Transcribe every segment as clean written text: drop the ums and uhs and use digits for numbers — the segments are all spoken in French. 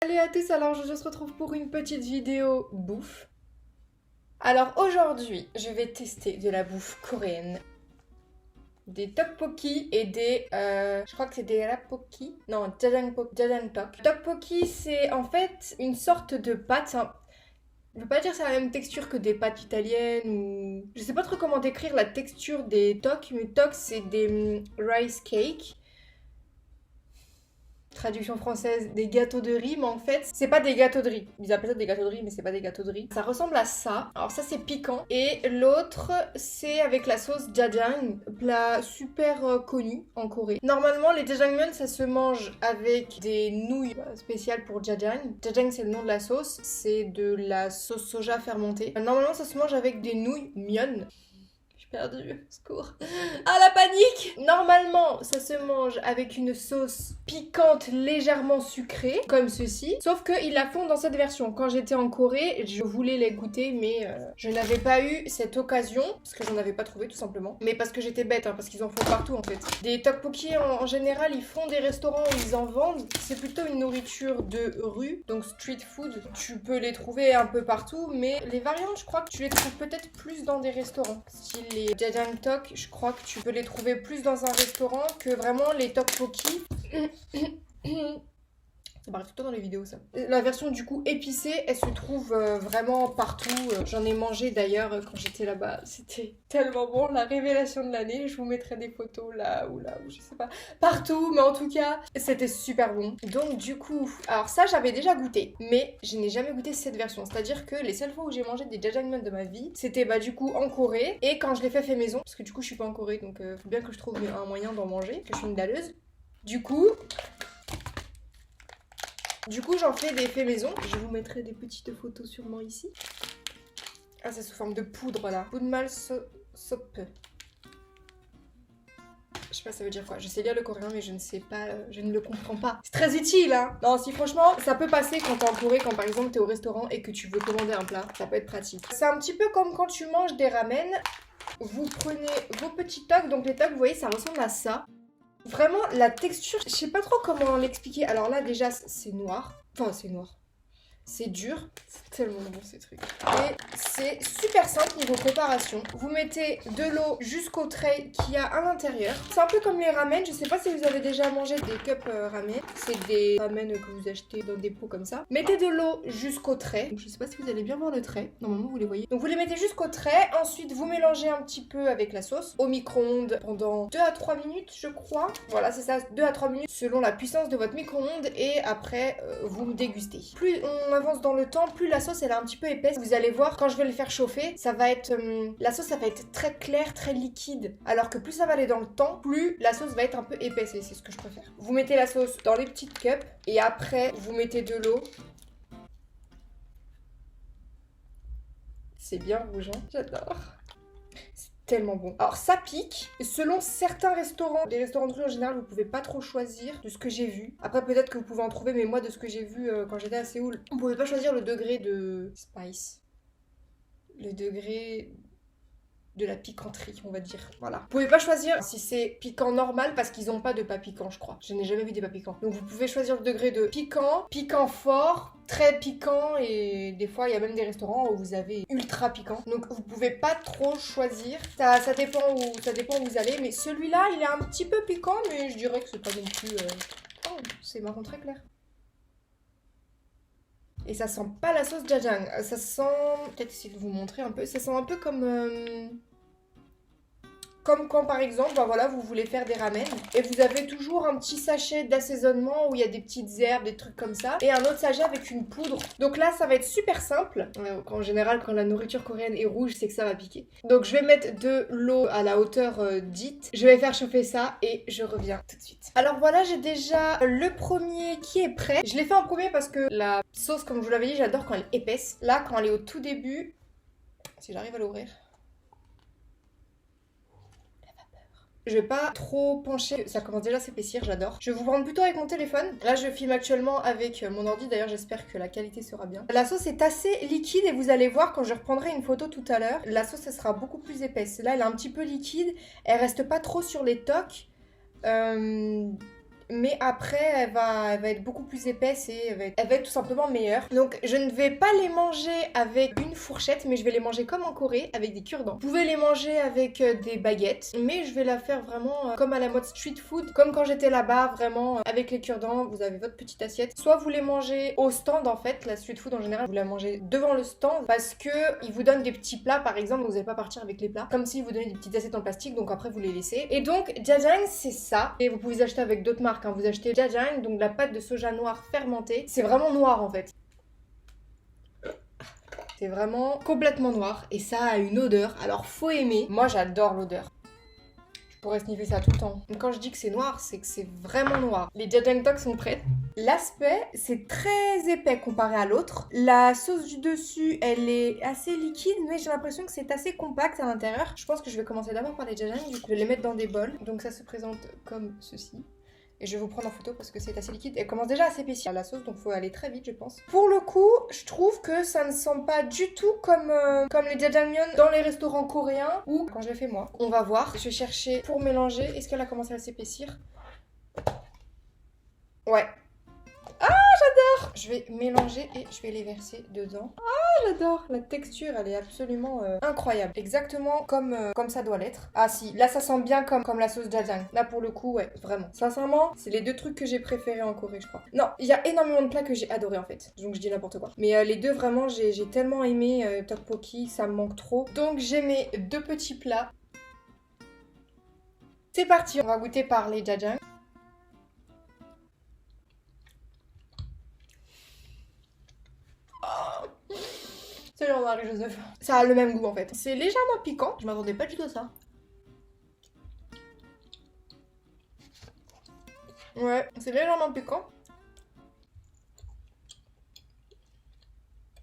Salut à tous, alors je se retrouve pour une petite vidéo bouffe. Alors aujourd'hui, je vais tester de la bouffe coréenne. Des tteokbokki et des... je crois que c'est des rapokki. Non, jjajangtok. Tteokbokki, c'est en fait une sorte de pâte. Je veux pas dire que c'est la même texture que des pâtes italiennes ou... Je sais pas trop comment décrire la texture des tok, mais tok c'est des rice cakes. Traduction française, des gâteaux de riz, mais en fait, c'est pas des gâteaux de riz. Ils appellent ça des gâteaux de riz, mais c'est pas des gâteaux de riz. Ça ressemble à ça. Alors ça, c'est piquant. Et l'autre, c'est avec la sauce jjajang, plat super connu en Corée. Normalement, les jjajangmyeon, ça se mange avec des nouilles spéciales pour jjajang. Jjajang, c'est le nom de la sauce. C'est de la sauce soja fermentée. Normalement, ça se mange avec des nouilles myeon. Perdu, secours. Ah, la panique! Normalement, ça se mange avec une sauce piquante légèrement sucrée, comme ceci. Sauf qu'ils la font dans cette version. Quand j'étais en Corée, je voulais les goûter, mais je n'avais pas eu cette occasion, parce que j'en avais pas trouvé tout simplement. Mais parce que j'étais bête, hein, parce qu'ils en font partout en fait. Des tteokbokki en général, ils font des restaurants où ils en vendent. C'est plutôt une nourriture de rue, donc street food. Tu peux les trouver un peu partout, mais les variantes, je crois que tu les trouves peut-être plus dans des restaurants. Style les jjajangtok, je crois que tu peux les trouver plus dans un restaurant que vraiment les tteokbokki. Ça paraît tout le temps dans les vidéos ça. La version du coup épicée, elle se trouve vraiment partout. J'en ai mangé d'ailleurs quand j'étais là-bas. C'était tellement bon, la révélation de l'année. Je vous mettrai des photos là ou je sais pas. Partout, mais en tout cas, c'était super bon. Donc du coup, alors ça j'avais déjà goûté, mais je n'ai jamais goûté cette version. C'est-à-dire que les seules fois où j'ai mangé des jjajangmyeon de ma vie, c'était du coup en Corée. Et quand je l'ai fait maison, parce que du coup je suis pas en Corée, donc faut bien que je trouve un moyen d'en manger, que je suis une dalleuse. Du coup, j'en fais des faits maison. Je vous mettrai des petites photos sûrement ici. Ah, c'est sous forme de poudre là. Bunmal sope. Je sais pas ça veut dire quoi. Je sais lire le coréen mais je ne sais pas, je ne le comprends pas. C'est très utile hein. Non, si franchement, ça peut passer quand t'es en Corée, quand par exemple t'es au restaurant et que tu veux commander un plat. Ça peut être pratique. C'est un petit peu comme quand tu manges des ramen. Vous prenez vos petits tocs. Donc les tocs, vous voyez, ça ressemble à ça. Vraiment, la texture, je sais pas trop comment l'expliquer. Alors là, déjà, c'est noir. Enfin, c'est noir. C'est dur. C'est tellement bon, ces trucs. Et c'est super simple niveau préparation. Vous mettez de l'eau jusqu'au tray qu'il y a à l'intérieur. C'est un peu comme les ramen. Je sais pas si vous avez déjà mangé des cups ramen. C'est des ramen que vous achetez dans des pots comme ça. Mettez de l'eau jusqu'au tray. Je sais pas si vous allez bien voir le tray. Normalement, vous les voyez. Donc, vous les mettez jusqu'au tray. Ensuite, vous mélangez un petit peu avec la sauce au micro-ondes pendant 2 à 3 minutes, je crois. Voilà, c'est ça, 2 à 3 minutes selon la puissance de votre micro-ondes. Et après, vous me dégustez. Plus on avance dans le temps, plus la sauce elle est un petit peu épaisse. Vous allez voir, quand je vais le faire chauffer, ça va être... la sauce, ça va être très claire, très liquide. Alors que plus ça va aller dans le temps, plus la sauce va être un peu épaisse. Et c'est ce que je préfère. Vous mettez la sauce dans les petites cups. Et après, vous mettez de l'eau. C'est bien rouge, hein. J'adore. C'est tellement bon. Alors ça pique. Selon certains restaurants, les restaurants de rue en général, vous pouvez pas trop choisir de ce que j'ai vu. Après peut-être que vous pouvez en trouver, mais moi de ce que j'ai vu quand j'étais à Séoul, vous pouvez pas choisir le degré de spice. Le degré de la piquanterie, on va dire. Voilà. Vous pouvez pas choisir si c'est piquant normal parce qu'ils ont pas de pas piquant, je crois. Je n'ai jamais vu des pas piquants. Donc vous pouvez choisir le degré de piquant, piquant fort, très piquant et des fois il y a même des restaurants où vous avez ultra piquant. Donc vous pouvez pas trop choisir. Ça dépend où vous allez, mais celui-là il est un petit peu piquant, mais je dirais que c'est pas non plus. Oh, c'est marron très clair. Et ça sent pas la sauce jjajang. Ça sent. Peut-être essayer de vous montrer un peu. Ça sent un peu comme. Comme quand par exemple, voilà, vous voulez faire des ramen et vous avez toujours un petit sachet d'assaisonnement où il y a des petites herbes, des trucs comme ça, et un autre sachet avec une poudre. Donc là, ça va être super simple. En général, quand la nourriture coréenne est rouge, c'est que ça va piquer. Donc je vais mettre de l'eau à la hauteur dite. Je vais faire chauffer ça et je reviens tout de suite. Alors voilà, j'ai déjà le premier qui est prêt. Je l'ai fait en premier parce que la sauce, comme je vous l'avais dit, j'adore quand elle est épaisse. Là, quand elle est au tout début, si j'arrive à l'ouvrir... Je vais pas trop pencher, ça commence déjà à s'épaissir, j'adore. Je vais vous prendre plutôt avec mon téléphone. Là, je filme actuellement avec mon ordi, d'ailleurs j'espère que la qualité sera bien. La sauce est assez liquide et vous allez voir quand je reprendrai une photo tout à l'heure, la sauce elle sera beaucoup plus épaisse. Là, elle est un petit peu liquide, elle reste pas trop sur les tocs. mais après elle va être beaucoup plus épaisse et elle va être tout simplement meilleure. Donc je ne vais pas les manger avec une fourchette, mais je vais les manger comme en Corée, avec des cure-dents. Vous pouvez les manger avec des baguettes, mais je vais la faire vraiment comme à la mode street food, comme quand j'étais là-bas, vraiment avec les cure-dents, vous avez votre petite assiette. Soit vous les mangez au stand en fait, la street food en général, vous la mangez devant le stand parce que ils vous donnent des petits plats par exemple, vous n'allez pas partir avec les plats, comme s'ils vous donnaient des petites assiettes en plastique, donc après vous les laissez. Et donc jjajang c'est ça, et vous pouvez les acheter avec d'autres marques, hein. Vous achetez jjajang, donc la pâte de soja noire fermentée, c'est vraiment noir en fait. C'est vraiment complètement noir et ça a une odeur, alors faut aimer. Moi j'adore l'odeur. Je pourrais sniffer ça tout le temps. Donc quand je dis que c'est noir, c'est que c'est vraiment noir. Les jjajang tteok sont prêtes. L'aspect, c'est très épais comparé à l'autre. La sauce du dessus, elle est assez liquide, mais j'ai l'impression que c'est assez compact à l'intérieur. Je pense que je vais commencer d'abord par les jjajang, du coup je vais les mettre dans des bols. Donc ça se présente comme ceci. Et je vais vous prendre en photo parce que c'est assez liquide. Elle commence déjà à s'épaissir la sauce, donc faut aller très vite je pense. Pour le coup, je trouve que ça ne sent pas du tout comme les jjajangmyeon dans les restaurants coréens ou quand je les fais moi. On va voir. Je vais chercher pour mélanger. Est-ce qu'elle a commencé à s'épaissir? Ouais. Je vais mélanger et je vais les verser dedans. Ah, j'adore. La texture, elle est absolument incroyable. Exactement comme ça doit l'être. Ah si, là ça sent bien comme la sauce jjajang. Là pour le coup, ouais, vraiment. Sincèrement, c'est les deux trucs que j'ai préférés en Corée, je crois. Non, il y a énormément de plats que j'ai adoré en fait. Donc je dis n'importe quoi. Mais les deux, vraiment, j'ai tellement aimé tteokbokki, ça me manque trop. Donc j'ai mes deux petits plats. C'est parti, on va goûter par les jjajang. Salut Marie-Joseph. Ça a le même goût en fait. C'est légèrement piquant. Je m'attendais pas du tout à ça. Ouais, c'est légèrement piquant.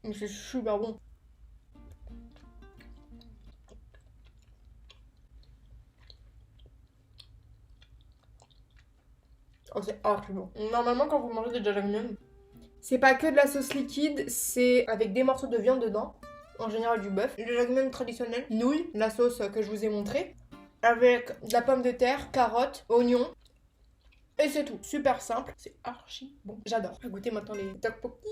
Mais c'est super bon. Oh, c'est archi bon. Normalement, quand vous mangez des jjajangmyeon, c'est pas que de la sauce liquide, c'est avec des morceaux de viande dedans. En général du bœuf. Le jjajangmyeon traditionnel, nouilles, la sauce que je vous ai montrée, avec de la pomme de terre, carottes, oignons. Et c'est tout. Super simple. C'est archi bon. J'adore. On va goûter maintenant les tteokbokki.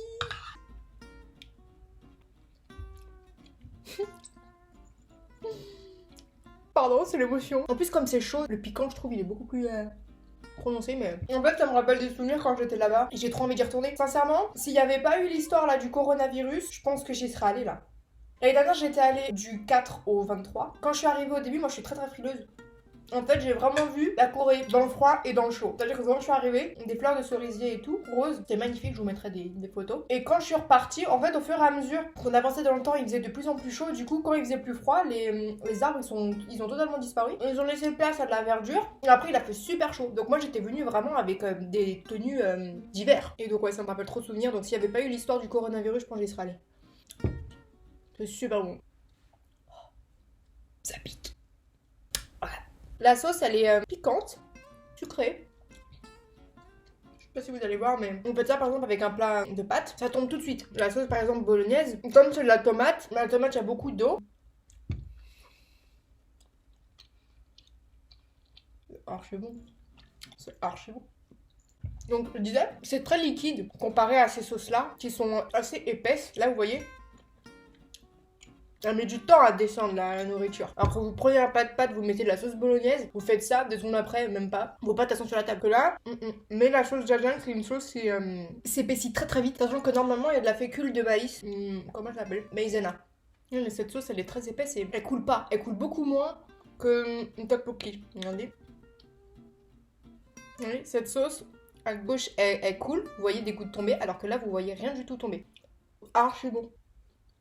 Pardon, c'est l'émotion. En plus, comme c'est chaud, le piquant, je trouve, il est beaucoup plus prononcé. Mais en fait, ça me rappelle des souvenirs quand j'étais là-bas. Et j'ai trop envie d'y retourner. Sincèrement, s'il n'y avait pas eu l'histoire là du coronavirus, je pense que j'y serais allée là. L'année dernière, j'étais allée du 4 au 23. Quand je suis arrivée au début, moi, je suis très très frileuse. En fait, j'ai vraiment vu la Corée dans le froid et dans le chaud. C'est-à-dire que quand je suis arrivée, des fleurs de cerisier et tout, rose, c'est magnifique, je vous mettrai des photos. Et quand je suis repartie, en fait, au fur et à mesure qu'on avançait dans le temps, il faisait de plus en plus chaud. Du coup, quand il faisait plus froid, les arbres, ils ont totalement disparu. Ils ont laissé place à de la verdure. Et après, il a fait super chaud. Donc moi, j'étais venue vraiment avec des tenues d'hiver. Et donc ouais, ça me rappelle trop de souvenirs. Donc s'il n'y avait pas eu l'histoire du coronavirus, je pense que j'y serais allée. C'est super bon. Ça pique. La sauce, elle est piquante, sucrée. Je sais pas si vous allez voir, mais on fait ça par exemple avec un plat de pâtes. Ça tombe tout de suite. La sauce, par exemple, bolognaise, comme c'est de la tomate, il y a beaucoup d'eau. C'est archi bon. C'est archi bon. Donc, je disais, c'est très liquide comparé à ces sauces-là, qui sont assez épaisses. Là, vous voyez, elle met du temps à descendre la nourriture. Alors que vous prenez un plat de pâtes, vous mettez de la sauce bolognaise, vous faites ça, 2 secondes après, même pas. Vos pâtes, elles sont sur la table. Que là, mais la sauce jjajang, c'est une sauce qui s'épaissit très très vite. Sachant que normalement, il y a de la fécule de maïs. Comment je l'appelle? Maïzena. Mais cette sauce, elle est très épaisse et elle coule pas. Elle coule beaucoup moins que une tteokbokki. Regardez. Oui, cette sauce, à gauche, elle coule. Vous voyez des gouttes tomber, alors que là, vous voyez rien du tout tomber. Archi bon.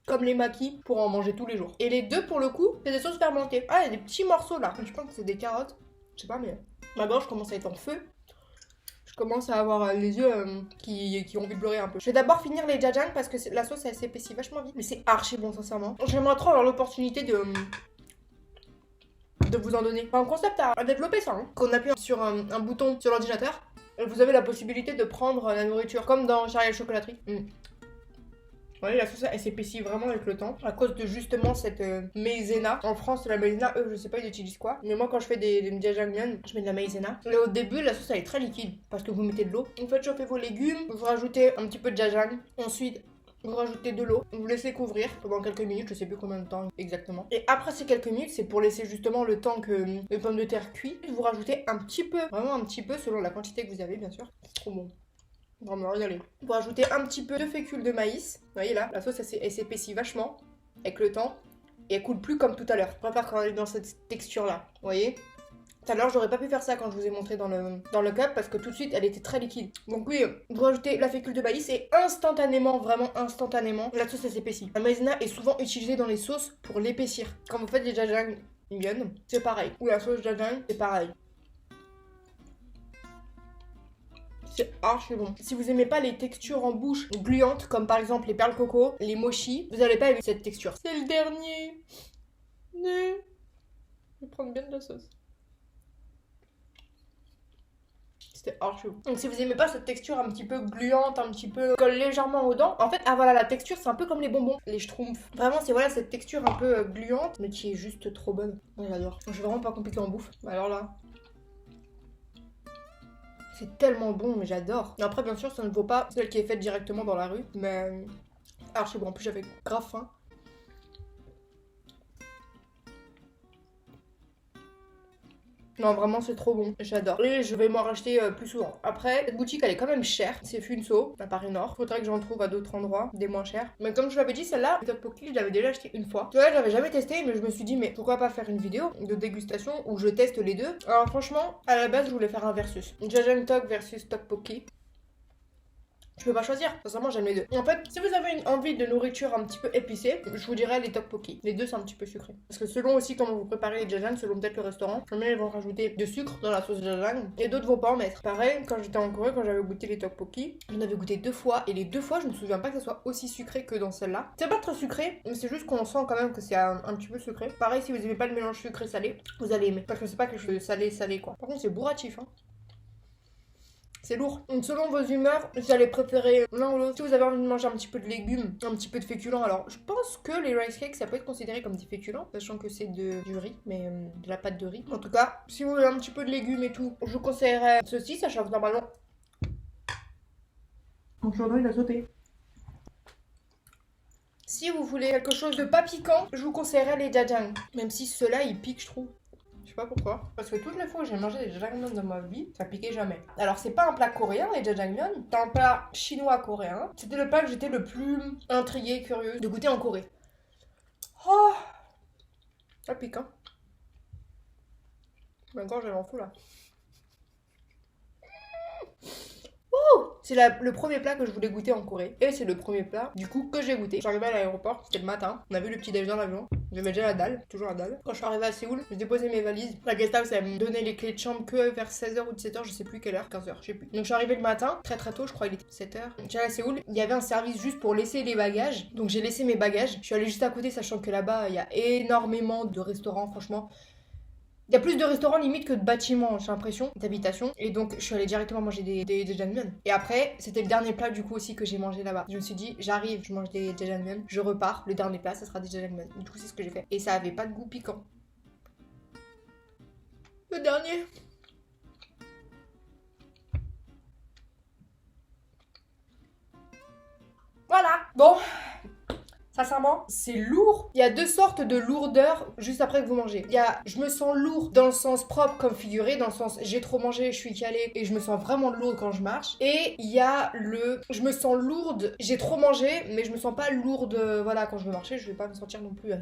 Comme les maquis pour en manger tous les jours. Et les deux, pour le coup, c'est des sauces fermentées. Ah, il y a des petits morceaux là. Je pense que c'est des carottes. Je sais pas, mais ma gorge commence à être en feu. Je commence à avoir les yeux qui ont envie de pleurer un peu. Je vais d'abord finir les jjajang parce que la sauce, elle s'épaissit vachement vite. Mais c'est archi bon, sincèrement. J'aimerais trop avoir l'opportunité de vous en donner. Enfin, un concept à développer ça. Hein. Qu'on appuie sur un bouton sur l'ordinateur, vous avez la possibilité de prendre la nourriture. Comme dans Charlie et la chocolaterie. voyez, la sauce elle s'épaissit vraiment avec le temps à cause de justement cette maïzena. En France, la maïzena, eux, je sais pas, ils utilisent quoi. Mais moi, quand je fais des jajangmyeon, je mets de la maïzena. Mais au début, la sauce elle est très liquide parce que vous mettez de l'eau. Vous faites chauffer vos légumes, vous rajoutez un petit peu de jajang. Ensuite, vous rajoutez de l'eau, vous laissez couvrir pendant quelques minutes, je sais plus combien de temps exactement. Et après ces quelques minutes, c'est pour laisser justement le temps que les pommes de terre cuisent. Vous rajoutez un petit peu, vraiment un petit peu, selon la quantité que vous avez, bien sûr. C'est trop bon. Vraiment, regardez. Vous rajoutez un petit peu de fécule de maïs. Vous voyez là, la sauce elle s'épaissit vachement avec le temps. Et elle coule plus comme tout à l'heure. Je préfère quand elle est dans cette texture là. Vous voyez? Tout à l'heure, j'aurais pas pu faire ça quand je vous ai montré dans le cup parce que tout de suite, elle était très liquide. Donc oui, vous rajoutez la fécule de maïs et instantanément, vraiment instantanément, la sauce elle s'épaissit. La maïzena est souvent utilisée dans les sauces pour l'épaissir. Quand vous faites des jajangmyeon, c'est pareil. Ou la sauce jajang, c'est pareil. C'est archi bon. Si vous aimez pas les textures en bouche gluantes, comme par exemple les perles coco, les mochi, vous allez pas aimer cette texture. C'est le dernier. Je vais prendre bien de la sauce. C'était archi bon. Donc si vous aimez pas cette texture un petit peu gluante, un petit peu colle légèrement aux dents, en fait, ah voilà, la texture c'est un peu comme les bonbons, les schtroumpfs. Vraiment, c'est voilà cette texture un peu gluante, mais qui est juste trop bonne. Moi j'adore. Je suis vraiment pas compliquée en bouffe. Alors là... C'est tellement bon, mais j'adore. Après, bien sûr, ça ne vaut pas celle qui est faite directement dans la rue. Mais archi bon. En plus, j'avais grave faim. Non, vraiment, c'est trop bon. J'adore. Et je vais m'en racheter plus souvent. Après, cette boutique, elle est quand même chère. C'est Funso, à Paris Nord. Faudrait que j'en trouve à d'autres endroits, des moins chers. Mais comme je l'avais dit, celle-là, le tteokbokki, je l'avais déjà acheté une fois. Tu vois, je l'avais jamais testé, mais je me suis dit, mais pourquoi pas faire une vidéo de dégustation où je teste les deux. Alors, franchement, à la base, je voulais faire un versus. Jajangtok versus tteokbokki. Je peux pas choisir, sincèrement j'aime les deux. En fait, si vous avez une envie de nourriture un petit peu épicée, je vous dirais les tteokbokki. Les deux c'est un petit peu sucré. Parce que selon aussi comment vous préparez les jajang, selon peut-être le restaurant, combien ils vont rajouter de sucre dans la sauce jajang et d'autres vont pas en mettre. Pareil, quand j'étais en Corée, quand j'avais goûté les tteokbokki, j'en avais goûté 2 fois et les 2 fois je me souviens pas que ça soit aussi sucré que dans celle-là. C'est pas trop sucré, mais c'est juste qu'on sent quand même que c'est un petit peu sucré. Pareil, si vous aimez pas le mélange sucré-salé, vous allez aimer. Parce que c'est pas quelque chose de salé-salé quoi. Par contre c'est bourratif hein. C'est lourd. Donc selon vos humeurs, vous allez préférer l'un ou l'autre. Si vous avez envie de manger un petit peu de légumes, un petit peu de féculents, alors je pense que les rice cakes, ça peut être considéré comme des féculents, sachant que c'est du riz, mais de la pâte de riz. En tout cas, si vous voulez un petit peu de légumes et tout, je vous conseillerais ceci, sachant que normalement... Mon chaudron, il a sauté. Si vous voulez quelque chose de pas piquant, je vous conseillerais les jajang. Même si ceux-là, ils piquent, je trouve. Je sais pas pourquoi. Parce que toutes les fois où j'ai mangé des jajangmyeon dans ma vie, ça piquait jamais. Alors c'est pas un plat coréen les jajangmyeon, c'est un plat chinois-coréen. C'était le plat que j'étais le plus intriguée, curieuse de goûter en Corée. Oh, ça pique hein. Ma gorge elle en fout là. C'est le premier plat que je voulais goûter en Corée. Et c'est le premier plat, du coup, que j'ai goûté. J'arrivais à l'aéroport, c'était le matin. On a vu le petit déjeuner dans l'avion. J'aimais déjà la dalle, toujours la dalle. Quand je suis arrivée à Séoul, j'ai déposé mes valises. La guest house, elle me donnait les clés de chambre que vers 16h ou 17h, je sais plus quelle heure, 15h, je sais plus. Donc je suis arrivée le matin, très tôt, je crois il était 7h. J'allais à Séoul, il y avait un service juste pour laisser les bagages. Donc j'ai laissé mes bagages. Je suis allée juste à côté, sachant que là-bas, il y a énormément de restaurants, franchement. Il y a plus de restaurants limite que de bâtiments, j'ai l'impression, d'habitations. Et donc, je suis allée directement manger des jajangmyeon. Et après, c'était le dernier plat du coup aussi que j'ai mangé là-bas. Je me suis dit, j'arrive, je mange des jajangmyeon, je repars, le dernier plat, ça sera des jajangmyeon. Du coup, c'est ce que j'ai fait. Et ça avait pas de goût piquant. Le dernier. Voilà. Bon. Sincèrement, c'est lourd. Il y a 2 sortes de lourdeur juste après que vous mangez. Il y a je me sens lourd dans le sens propre comme figuré, dans le sens j'ai trop mangé, je suis calée et je me sens vraiment lourde quand je marche. Et il y a le je me sens lourde, j'ai trop mangé mais je me sens pas lourde, voilà, quand je veux marcher, je vais pas me sentir non plus...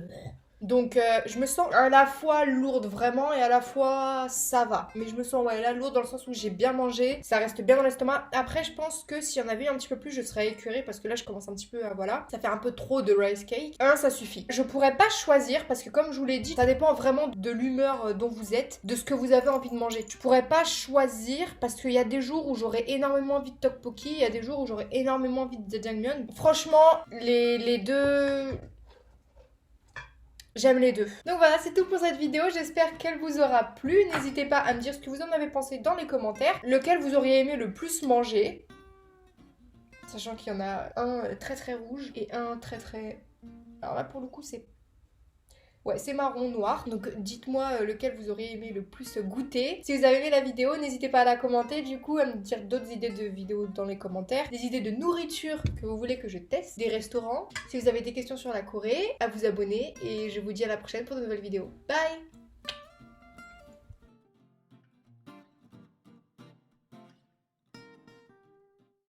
Donc je me sens à la fois lourde vraiment et à la fois ça va. Mais je me sens ouais là lourde dans le sens où j'ai bien mangé, ça reste bien dans l'estomac. Après je pense que s'il y en avait un petit peu plus je serais écœurée parce que là je commence un petit peu à voilà. Ça fait un peu trop de rice cake. Ça suffit. Je pourrais pas choisir parce que comme je vous l'ai dit, ça dépend vraiment de l'humeur dont vous êtes, de ce que vous avez envie de manger. Je pourrais pas choisir parce qu'il y a des jours où j'aurais énormément envie de tteokbokki, il y a des jours où j'aurais énormément envie de jajangmyeon. Franchement les deux... J'aime les deux. Donc voilà, c'est tout pour cette vidéo. J'espère qu'elle vous aura plu. N'hésitez pas à me dire ce que vous en avez pensé dans les commentaires. Lequel vous auriez aimé le plus manger. Sachant qu'il y en a un très très rouge et un très très... Alors là pour le coup c'est... Ouais, c'est marron noir, donc dites-moi lequel vous auriez aimé le plus goûter. Si vous avez aimé la vidéo, n'hésitez pas à la commenter, du coup à me dire d'autres idées de vidéos dans les commentaires, des idées de nourriture que vous voulez que je teste, des restaurants. Si vous avez des questions sur la Corée, à vous abonner et je vous dis à la prochaine pour de nouvelles vidéos. Bye!